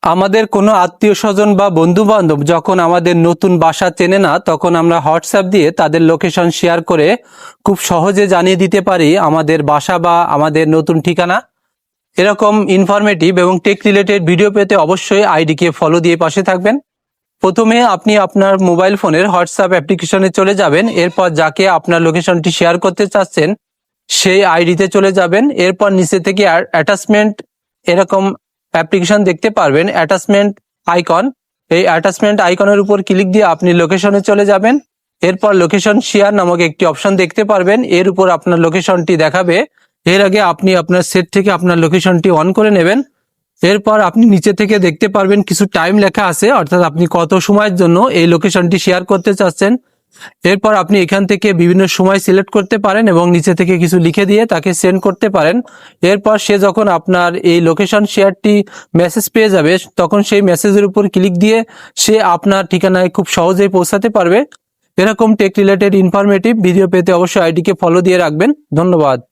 আমাদের কোনো আত্মীয়-স্বজন বা বন্ধু-বান্ধব যখন আমাদের নতুন বাসা চেনে না, তখন আমরা হোয়াটসঅ্যাপ দিয়ে তাদের লোকেশন শেয়ার করে খুব সহজে জানিয়ে দিতে পারি আমাদের বাসা বা আমাদের নতুন ঠিকানা। এরকম ইনফরমেটিভ এবং টেক রিলেটেড ভিডিও পেতে অবশ্যই আইডিকে ফলো দিয়ে পাশে থাকবেন। প্রথমে আপনি আপনার মোবাইল ফোনের হোয়াটসঅ্যাপ অ্যাপ্লিকেশনে চলে যাবেন। এরপর যাকে আপনার লোকেশনটি শেয়ার করতে চাচ্ছেন সেই আইডিতে চলে যাবেন। এরপর নিচে থেকে অ্যাটাচমেন্ট এরকম অ্যাপ্লিকেশন দেখতে পারবেন, অ্যাটাচমেন্ট আইকন। এই অ্যাটাচমেন্ট আইকনের উপর ক্লিক দিয়ে আপনি লোকেশনে চলে যাবেন। এরপর লোকেশন শেয়ার নামক একটি অপশন দেখতে পারবেন, এর উপর আপনার লোকেশনটি দেখাবে। এর আগে আপনি আপনার সেট থেকে আপনার লোকেশনটি অন করে নেবেন। এরপর আপনি নিচে থেকে দেখতে পারবেন কিছু টাইম লেখা আছে, অর্থাৎ আপনি কত সময়ের জন্য এই লোকেশনটি শেয়ার করতে চাচ্ছেন। এরপর আপনি এখান থেকে বিভিন্ন সময় সিলেক্ট করতে পারেন এবং নিচে থেকে কিছু লিখে দিয়ে তাকে সেন্ড করতে পারেন। এরপর সে যখন আপনার এই লোকেশন শেয়ারটি মেসেজ পেয়ে যাবে, তখন সেই মেসেজের উপর ক্লিক দিয়ে সে আপনার ঠিকানায় খুব সহজেই পৌঁছাতে পারবে। এরকম টেক রিলেটেড ইনফরমেটিভ ভিডিও পেতে অবশ্যই আইডিকে ফলো দিয়ে রাখবেন। ধন্যবাদ।